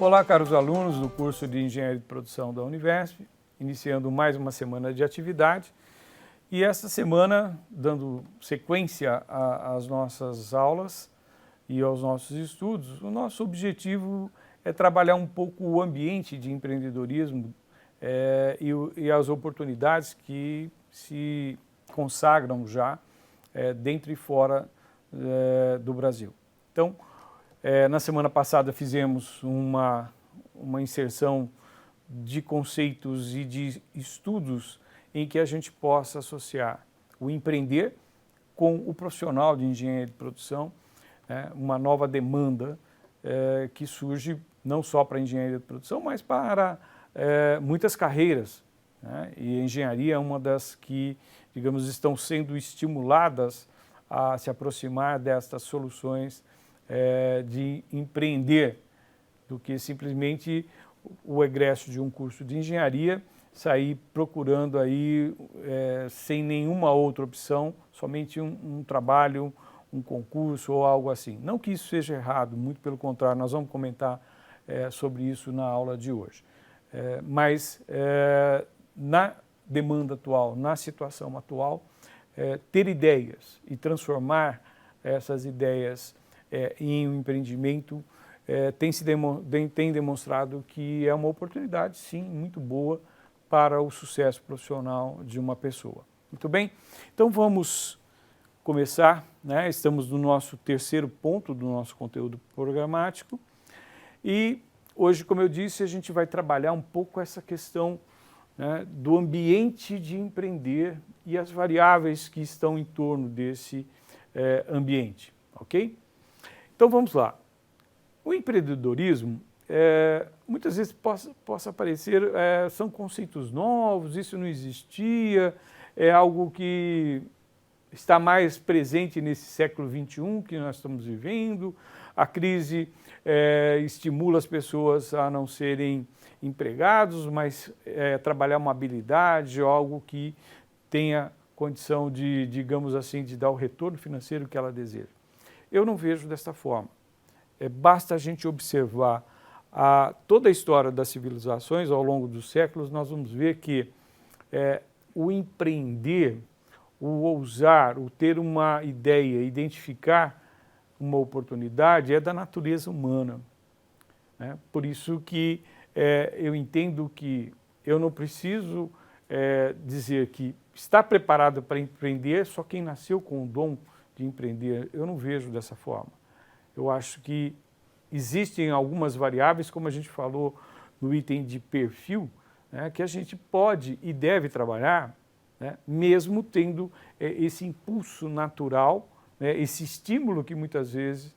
Olá, caros alunos do curso de Engenharia de Produção da Univesp, iniciando mais uma semana de atividade. E esta semana, dando sequência às nossas aulas e aos nossos estudos, o nosso objetivo é trabalhar um pouco o ambiente de empreendedorismo e as oportunidades que se consagram já dentro e fora do Brasil. Então, na semana passada fizemos uma inserção de conceitos e de estudos em que a gente possa associar o empreender com o profissional de engenharia de produção, uma nova demanda que surge não só para a engenharia de produção, mas para muitas carreiras, né? E a engenharia é uma das que, digamos, estão sendo estimuladas a se aproximar destas soluções de empreender, do que simplesmente o egresso de um curso de engenharia sair procurando aí sem nenhuma outra opção, somente um trabalho, um concurso ou algo assim. Não que isso seja errado, muito pelo contrário, nós vamos comentar sobre isso na aula de hoje. Mas na demanda atual, na situação atual, ter ideias e transformar essas ideias em um empreendimento tem demonstrado que é uma oportunidade, sim, muito boa para o sucesso profissional de uma pessoa. Muito bem? Então vamos começar, né? Estamos no nosso terceiro ponto do nosso conteúdo programático e hoje, como eu disse, a gente vai trabalhar um pouco essa questão, né, do ambiente de empreender e as variáveis que estão em torno desse ambiente, ok? Então vamos lá. O empreendedorismo, muitas vezes possa parecer, são conceitos novos, isso não existia, é algo que está mais presente nesse século XXI que nós estamos vivendo, a crise estimula as pessoas a não serem empregados, mas trabalhar uma habilidade, algo que tenha condição de, digamos assim, de dar o retorno financeiro que ela deseja. Eu não vejo desta forma. Basta a gente observar toda a história das civilizações ao longo dos séculos, nós vamos ver que o empreender, o ousar, o ter uma ideia, identificar uma oportunidade é da natureza humana, né? Por isso que eu entendo que eu não preciso dizer que está preparado para empreender só quem nasceu com o dom de empreender. Eu não vejo dessa forma. Eu acho que existem algumas variáveis, como a gente falou no item de perfil, né, que a gente pode e deve trabalhar, né, mesmo tendo esse impulso natural, né, esse estímulo que muitas vezes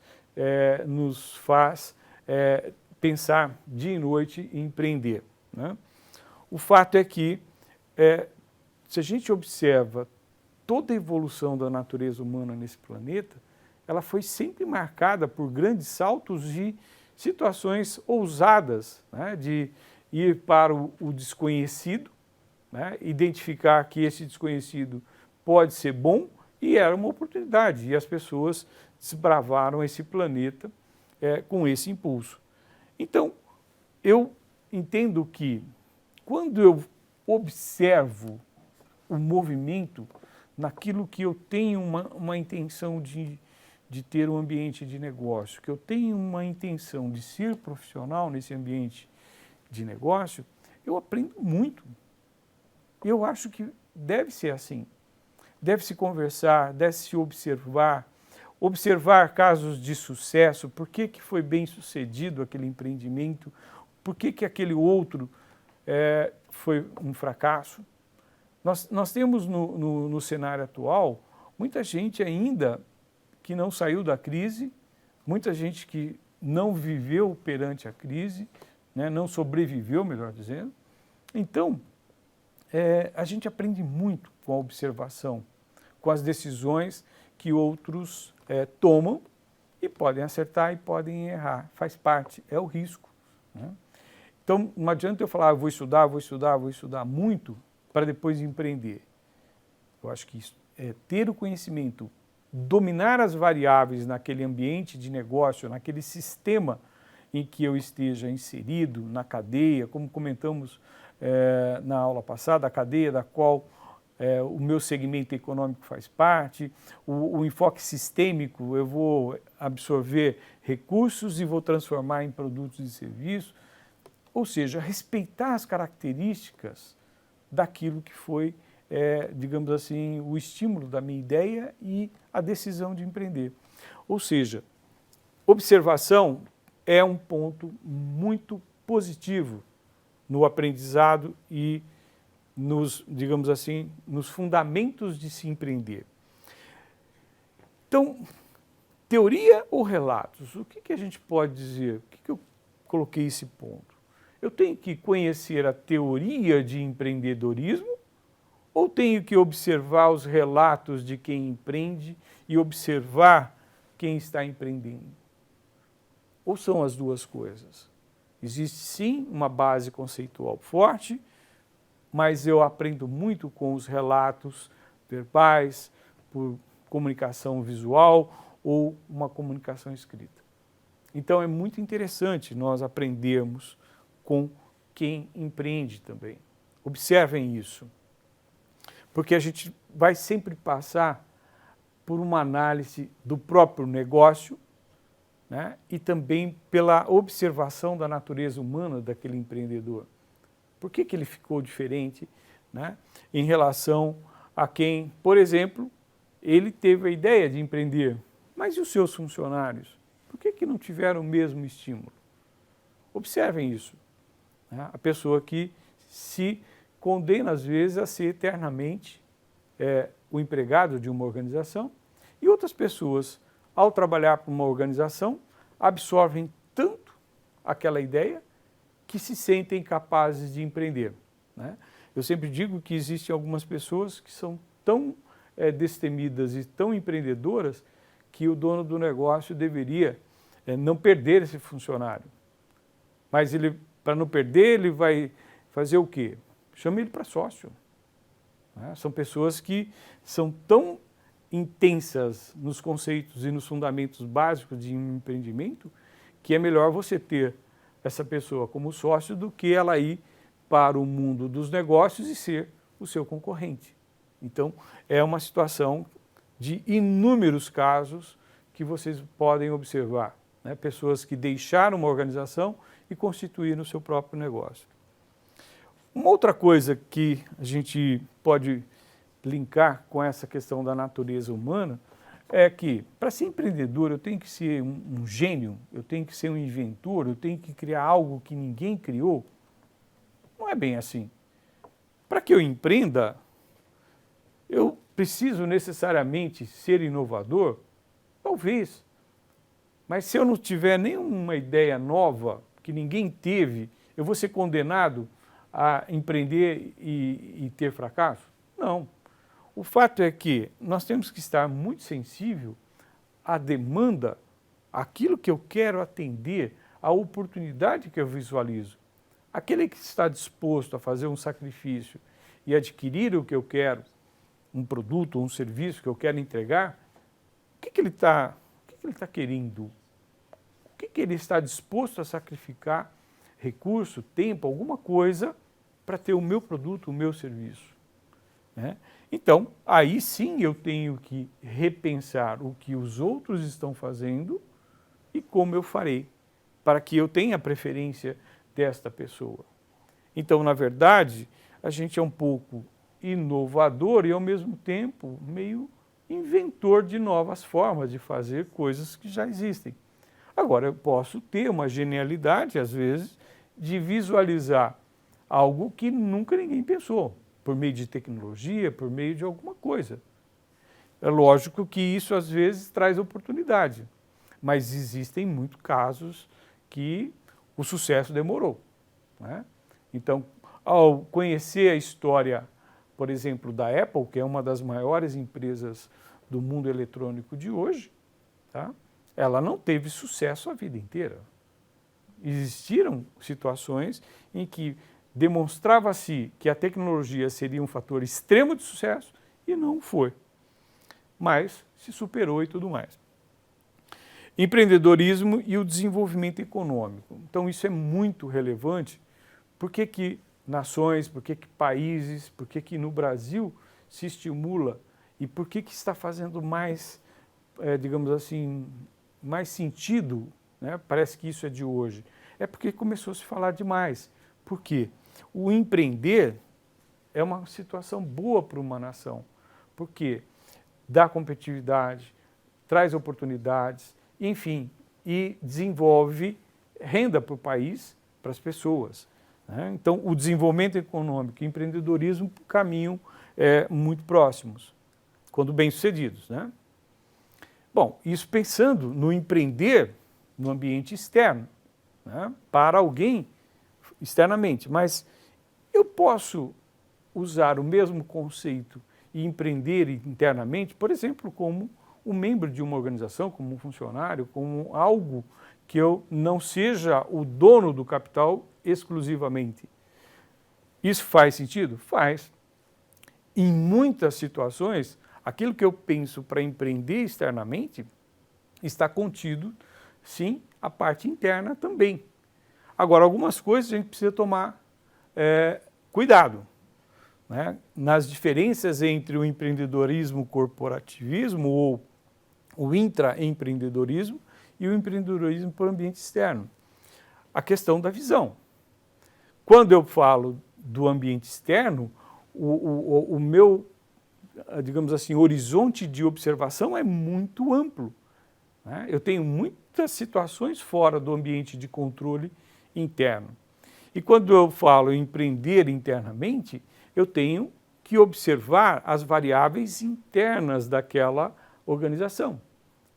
nos faz pensar dia e noite em empreender, né? O fato é que, se a gente observa toda a evolução da natureza humana nesse planeta, ela foi sempre marcada por grandes saltos de situações ousadas, né, de ir para o desconhecido, né, identificar que esse desconhecido pode ser bom e era uma oportunidade, e as pessoas desbravaram esse planeta com esse impulso. Então, eu entendo que quando eu observo o movimento naquilo que eu tenho uma intenção de ter um ambiente de negócio, que eu tenho uma intenção de ser profissional nesse ambiente de negócio, eu aprendo muito. Eu acho que deve ser assim. Deve-se conversar, deve-se observar casos de sucesso, por que foi bem sucedido aquele empreendimento, por que aquele outro foi um fracasso. Nós temos no cenário atual muita gente ainda que não saiu da crise, muita gente que não viveu perante a crise, né, não sobreviveu, melhor dizendo. Então, a gente aprende muito com a observação, com as decisões que outros tomam e podem acertar e podem errar, faz parte, é o risco, né? Então, não adianta eu falar, vou estudar muito para depois empreender. Eu acho que isso ter o conhecimento, dominar as variáveis naquele ambiente de negócio, naquele sistema em que eu esteja inserido na cadeia, como comentamos na aula passada, a cadeia da qual o meu segmento econômico faz parte, o enfoque sistêmico, eu vou absorver recursos e vou transformar em produtos e serviços, ou seja, respeitar as características daquilo que foi, digamos assim, o estímulo da minha ideia e a decisão de empreender. Ou seja, observação é um ponto muito positivo no aprendizado e nos, digamos assim, nos fundamentos de se empreender. Então, teoria ou relatos? O que a gente pode dizer? Por que eu coloquei esse ponto? Eu tenho que conhecer a teoria de empreendedorismo ou tenho que observar os relatos de quem empreende e observar quem está empreendendo? Ou são as duas coisas? Existe sim uma base conceitual forte, mas eu aprendo muito com os relatos verbais, por comunicação visual ou uma comunicação escrita. Então é muito interessante nós aprendermos com quem empreende também. Observem isso, porque a gente vai sempre passar por uma análise do próprio negócio, né, e também pela observação da natureza humana daquele empreendedor. Por que ele ficou diferente, né, em relação a quem, por exemplo, ele teve a ideia de empreender, mas e os seus funcionários? Por que não tiveram o mesmo estímulo? Observem isso. Né? A pessoa que se condena, às vezes, a ser eternamente o empregado de uma organização, e outras pessoas, ao trabalhar para uma organização, absorvem tanto aquela ideia que se sentem capazes de empreender. Né? Eu sempre digo que existem algumas pessoas que são tão destemidas e tão empreendedoras que o dono do negócio deveria não perder esse funcionário. Mas ele, para não perder, ele vai fazer o quê? Chama ele para sócio. Né? São pessoas que são tão intensas nos conceitos e nos fundamentos básicos de um empreendimento que é melhor você ter essa pessoa como sócio do que ela ir para o mundo dos negócios e ser o seu concorrente. Então, é uma situação de inúmeros casos que vocês podem observar, né? Pessoas que deixaram uma organização e constituíram o seu próprio negócio. Uma outra coisa que a gente pode linkar com essa questão da natureza humana é que, para ser empreendedor, eu tenho que ser um gênio, eu tenho que ser um inventor, eu tenho que criar algo que ninguém criou. Não é bem assim. Para que eu empreenda, eu preciso necessariamente ser inovador? Talvez. Mas se eu não tiver nenhuma ideia nova, que ninguém teve, eu vou ser condenado a empreender e ter fracasso? Não. O fato é que nós temos que estar muito sensível à demanda, àquilo que eu quero atender, à oportunidade que eu visualizo. Aquele que está disposto a fazer um sacrifício e adquirir o que eu quero, um produto ou um serviço que eu quero entregar, o que ele está querendo? O que ele está disposto a sacrificar? Recurso, tempo, alguma coisa para ter o meu produto, o meu serviço. Né? Então, aí sim eu tenho que repensar o que os outros estão fazendo e como eu farei, para que eu tenha a preferência desta pessoa. Então, na verdade, a gente é um pouco inovador e, ao mesmo tempo, meio inventor de novas formas de fazer coisas que já existem. Agora, eu posso ter uma genialidade, às vezes, de visualizar algo que nunca ninguém pensou, por meio de tecnologia, por meio de alguma coisa. É lógico que isso, às vezes, traz oportunidade, mas existem muitos casos que o sucesso demorou. Né? Então, ao conhecer a história, por exemplo, da Apple, que é uma das maiores empresas do mundo eletrônico de hoje, tá? Ela não teve sucesso a vida inteira. Existiram situações em que demonstrava-se que a tecnologia seria um fator extremo de sucesso e não foi. Mas se superou e tudo mais. Empreendedorismo e o desenvolvimento econômico. Então isso é muito relevante. Por que que nações, por que que países, por que que no Brasil se estimula e por que que está fazendo mais, digamos assim, mais sentido, né? Parece que isso é de hoje. É porque começou a se falar demais. Por quê? O empreender é uma situação boa para uma nação, porque dá competitividade, traz oportunidades, enfim, e desenvolve renda para o país, para as pessoas, né? Então, o desenvolvimento econômico e o empreendedorismo caminham muito próximos, quando bem-sucedidos, né? Bom, isso pensando no empreender no ambiente externo, né? Para alguém externamente, mas eu posso usar o mesmo conceito e empreender internamente, por exemplo, como um membro de uma organização, como um funcionário, como algo que eu não seja o dono do capital exclusivamente. Isso faz sentido? Faz. Em muitas situações, aquilo que eu penso para empreender externamente está contido, sim, a parte interna também. Agora, algumas coisas a gente precisa tomar cuidado, né? Nas diferenças entre o empreendedorismo corporativismo ou o intraempreendedorismo e o empreendedorismo para o ambiente externo. A questão da visão. Quando eu falo do ambiente externo, o meu, digamos assim, horizonte de observação é muito amplo, né? Eu tenho muitas situações fora do ambiente de controle interno. E quando eu falo em empreender internamente, eu tenho que observar as variáveis internas daquela organização.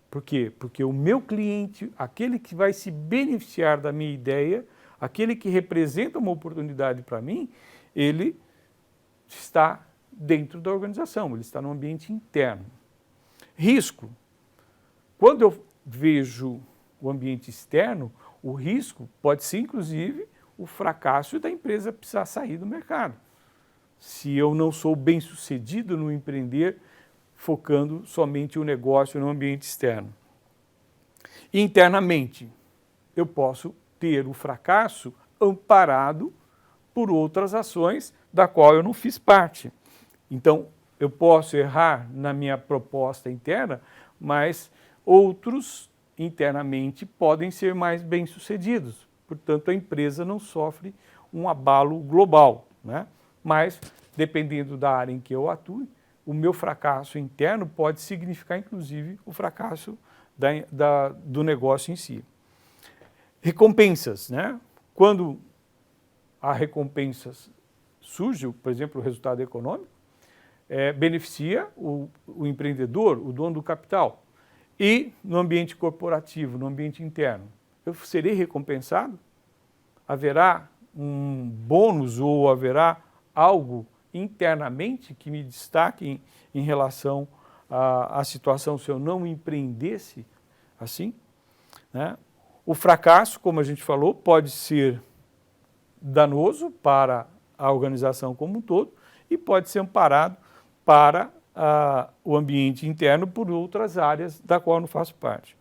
Por quê? Porque o meu cliente, aquele que vai se beneficiar da minha ideia, aquele que representa uma oportunidade para mim, ele está dentro da organização, ele está no ambiente interno. Risco. Quando eu vejo o ambiente externo, o risco pode ser, inclusive, o fracasso da empresa precisar sair do mercado. Se eu não sou bem-sucedido no empreender, focando somente o negócio no ambiente externo. Internamente, eu posso ter o fracasso amparado por outras ações da qual eu não fiz parte. Então, eu posso errar na minha proposta interna, mas outros internamente podem ser mais bem-sucedidos. Portanto, a empresa não sofre um abalo global, né? Mas, dependendo da área em que eu atue, o meu fracasso interno pode significar, inclusive, o fracasso do negócio em si. Recompensas, né? Quando a recompensa surge, por exemplo, o resultado econômico, beneficia o empreendedor, o dono do capital. E no ambiente corporativo, no ambiente interno, eu serei recompensado? Haverá um bônus ou haverá algo internamente que me destaque em relação à situação se eu não empreendesse assim, né? O fracasso, como a gente falou, pode ser danoso para a organização como um todo e pode ser amparado para o ambiente interno por outras áreas da qual eu não faço parte.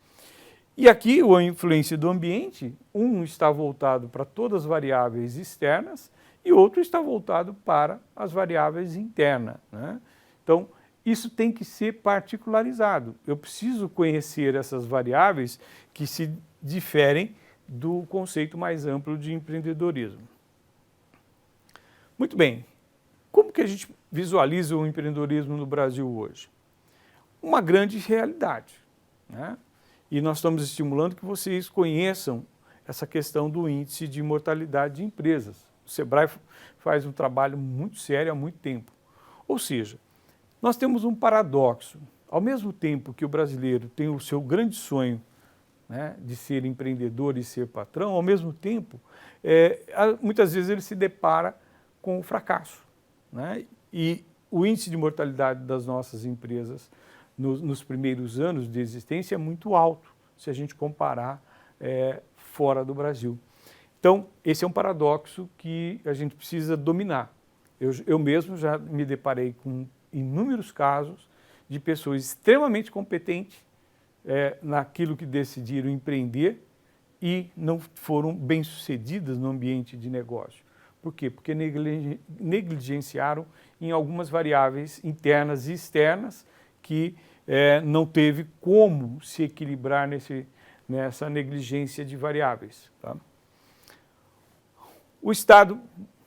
E aqui a influência do ambiente, um está voltado para todas as variáveis externas e outro está voltado para as variáveis internas, né? Então, isso tem que ser particularizado. Eu preciso conhecer essas variáveis que se diferem do conceito mais amplo de empreendedorismo. Muito bem. Como que a gente visualiza o empreendedorismo no Brasil hoje? Uma grande realidade, né? E nós estamos estimulando que vocês conheçam essa questão do índice de mortalidade de empresas. O Sebrae faz um trabalho muito sério há muito tempo. Ou seja, nós temos um paradoxo. Ao mesmo tempo que o brasileiro tem o seu grande sonho, né, de ser empreendedor e ser patrão, ao mesmo tempo, muitas vezes ele se depara com o fracasso, né? E o índice de mortalidade das nossas empresas nos primeiros anos de existência é muito alto, se a gente comparar fora do Brasil. Então, esse é um paradoxo que a gente precisa dominar. Eu mesmo já me deparei com inúmeros casos de pessoas extremamente competentes, naquilo que decidiram empreender e não foram bem-sucedidas no ambiente de negócio. Por quê? Porque negligenciaram em algumas variáveis internas e externas que não teve como se equilibrar nessa negligência de variáveis. Tá? O Estado,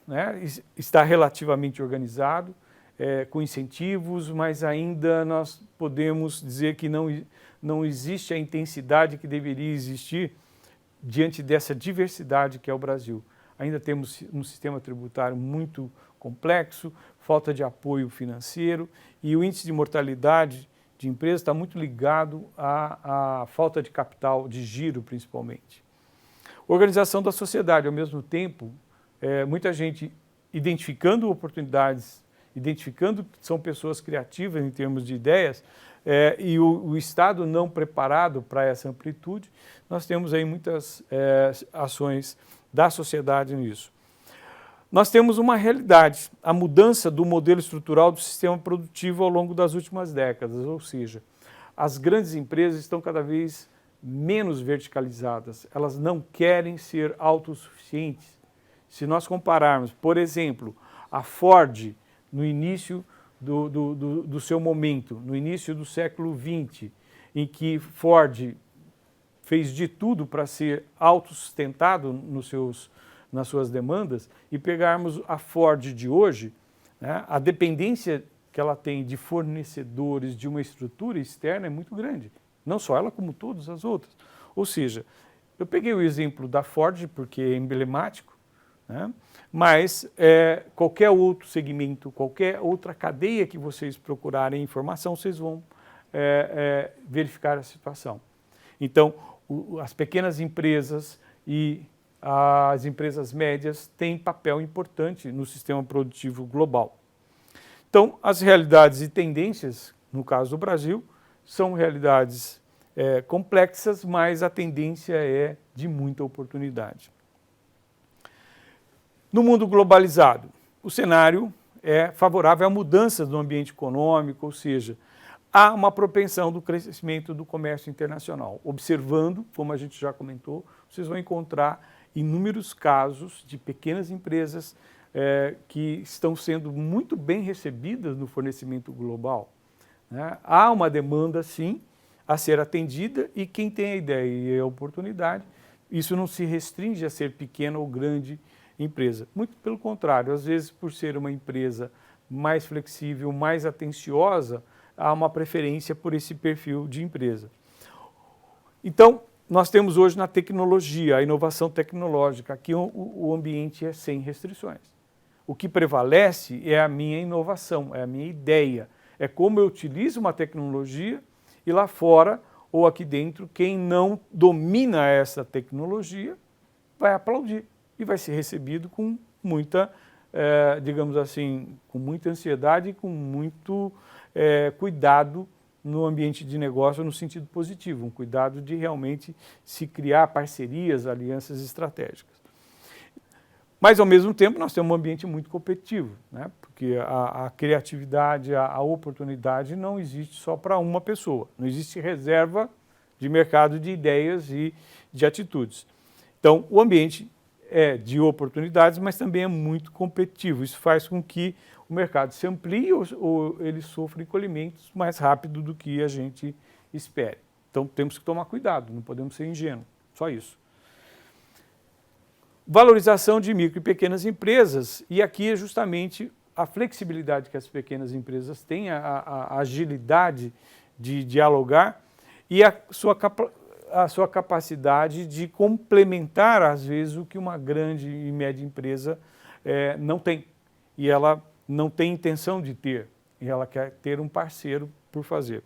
né, está relativamente organizado, com incentivos, mas ainda nós podemos dizer que não existe a intensidade que deveria existir diante dessa diversidade que é o Brasil. Ainda temos um sistema tributário muito complexo, falta de apoio financeiro e o índice de mortalidade de empresas está muito ligado à falta de capital, de giro principalmente. Organização da sociedade, ao mesmo tempo, muita gente identificando oportunidades, identificando que são pessoas criativas em termos de ideias, e o Estado não preparado para essa amplitude, nós temos aí muitas ações da sociedade nisso. Nós temos uma realidade, a mudança do modelo estrutural do sistema produtivo ao longo das últimas décadas, ou seja, as grandes empresas estão cada vez menos verticalizadas, elas não querem ser autossuficientes. Se nós compararmos, por exemplo, a Ford no início do seu momento, no início do século XX, em que Ford fez de tudo para ser autossustentado nas suas demandas, e pegarmos a Ford de hoje, né, a dependência que ela tem de fornecedores, de uma estrutura externa é muito grande. Não só ela, como todas as outras. Ou seja, eu peguei o exemplo da Ford porque é emblemático, né, mas qualquer outro segmento, qualquer outra cadeia que vocês procurarem informação, vocês vão verificar a situação. Então, as pequenas empresas e as empresas médias têm papel importante no sistema produtivo global. Então, as realidades e tendências, no caso do Brasil, são realidades complexas, mas a tendência é de muita oportunidade. No mundo globalizado, o cenário é favorável à mudança do ambiente econômico, ou seja, há uma propensão do crescimento do comércio internacional. Observando, como a gente já comentou, vocês vão encontrar inúmeros casos de pequenas empresas que estão sendo muito bem recebidas no fornecimento global. Né? Há uma demanda, sim, a ser atendida e quem tem a ideia e a oportunidade, isso não se restringe a ser pequena ou grande empresa. Muito pelo contrário, às vezes por ser uma empresa mais flexível, mais atenciosa, há uma preferência por esse perfil de empresa. Então, nós temos hoje na tecnologia, a inovação tecnológica, aqui o ambiente é sem restrições. O que prevalece é a minha inovação, é a minha ideia, é como eu utilizo uma tecnologia e lá fora ou aqui dentro, quem não domina essa tecnologia vai aplaudir e vai ser recebido com muita, digamos assim, com muita ansiedade e com muito cuidado no ambiente de negócio no sentido positivo, um cuidado de realmente se criar parcerias, alianças estratégicas. Mas, ao mesmo tempo, nós temos um ambiente muito competitivo, né? Porque a criatividade, a oportunidade não existe só para uma pessoa, não existe reserva de mercado de ideias e de atitudes. Então, o ambiente é de oportunidades, mas também é muito competitivo. Isso faz com que o mercado se amplie ou ele sofra encolhimentos mais rápido do que a gente espere. Então, temos que tomar cuidado, não podemos ser ingênuos, só isso. Valorização de micro e pequenas empresas, e aqui é justamente a flexibilidade que as pequenas empresas têm, a agilidade de dialogar e a sua capacidade de complementar, às vezes, o que uma grande e média empresa não tem. E ela não tem intenção de ter, e ela quer ter um parceiro por fazer.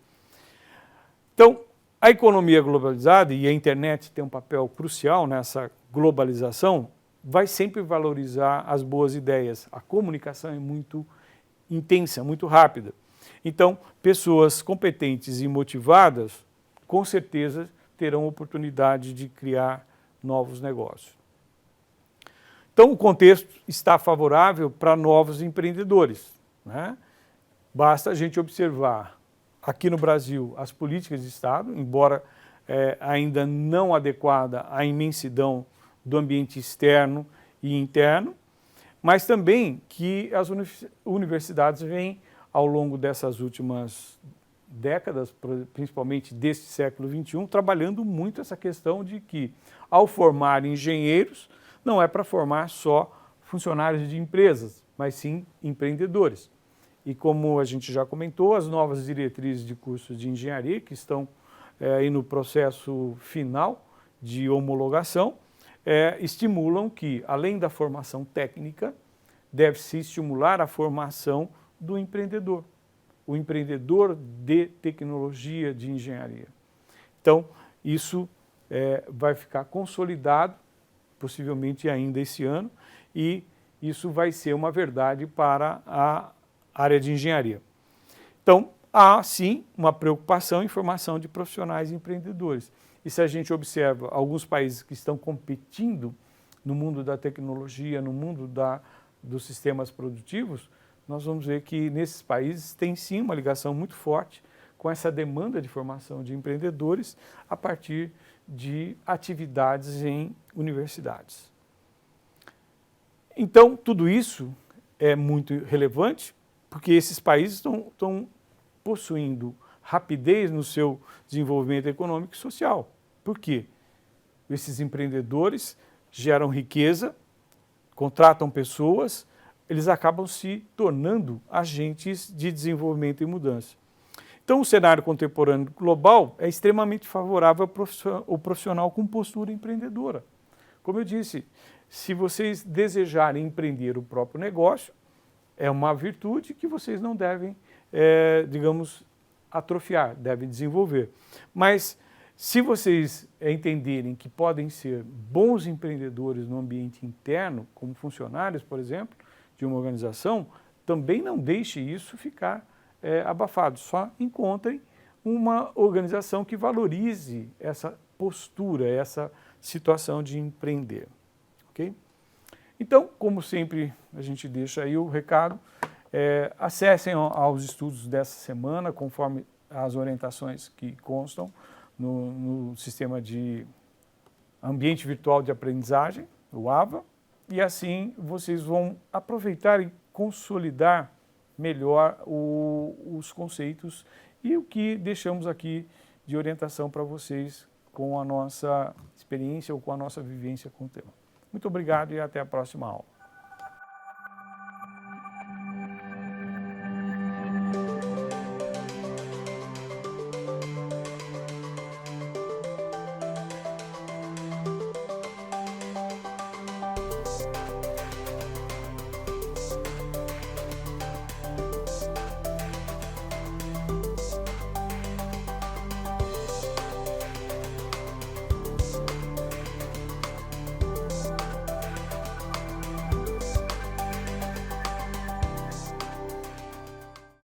Então, a economia globalizada, e a internet tem um papel crucial nessa globalização, vai sempre valorizar as boas ideias. A comunicação é muito intensa, muito rápida. Então, pessoas competentes e motivadas, com certeza, terão oportunidade de criar novos negócios. Então, o contexto está favorável para novos empreendedores, né? Basta a gente observar aqui no Brasil, as políticas de Estado, embora ainda não adequada à imensidão do ambiente externo e interno, mas também que as universidades vêm, ao longo dessas últimas décadas, principalmente deste século XXI, trabalhando muito essa questão de que, ao formar engenheiros, não é para formar só funcionários de empresas, mas sim empreendedores. E como a gente já comentou, as novas diretrizes de cursos de engenharia, que estão aí no processo final de homologação, estimulam que, além da formação técnica, deve-se estimular a formação do empreendedor, o empreendedor de tecnologia de engenharia. Então, isso vai ficar consolidado, possivelmente ainda esse ano, e isso vai ser uma verdade para a área de engenharia. Então, há sim uma preocupação em formação de profissionais empreendedores. E se a gente observa alguns países que estão competindo no mundo da tecnologia, no mundo dos sistemas produtivos, nós vamos ver que nesses países tem sim uma ligação muito forte com essa demanda de formação de empreendedores a partir de atividades em universidades. Então, tudo isso é muito relevante, porque esses países estão possuindo rapidez no seu desenvolvimento econômico e social. Por quê? Esses empreendedores geram riqueza, contratam pessoas, eles acabam se tornando agentes de desenvolvimento e mudança. Então, o cenário contemporâneo global é extremamente favorável ao profissional com postura empreendedora. Como eu disse, se vocês desejarem empreender o próprio negócio, é uma virtude que vocês não devem, digamos, atrofiar, devem desenvolver. Mas se vocês entenderem que podem ser bons empreendedores no ambiente interno, como funcionários, por exemplo, de uma organização, também não deixe isso ficar abafado. Só encontrem uma organização que valorize essa postura, essa situação de empreender. Ok? Então, como sempre, a gente deixa aí o recado, acessem aos estudos dessa semana, conforme as orientações que constam no sistema de ambiente virtual de aprendizagem, o AVA, e assim vocês vão aproveitar e consolidar melhor os conceitos e o que deixamos aqui de orientação para vocês com a nossa experiência ou com a nossa vivência com o tema. Muito obrigado e até a próxima aula.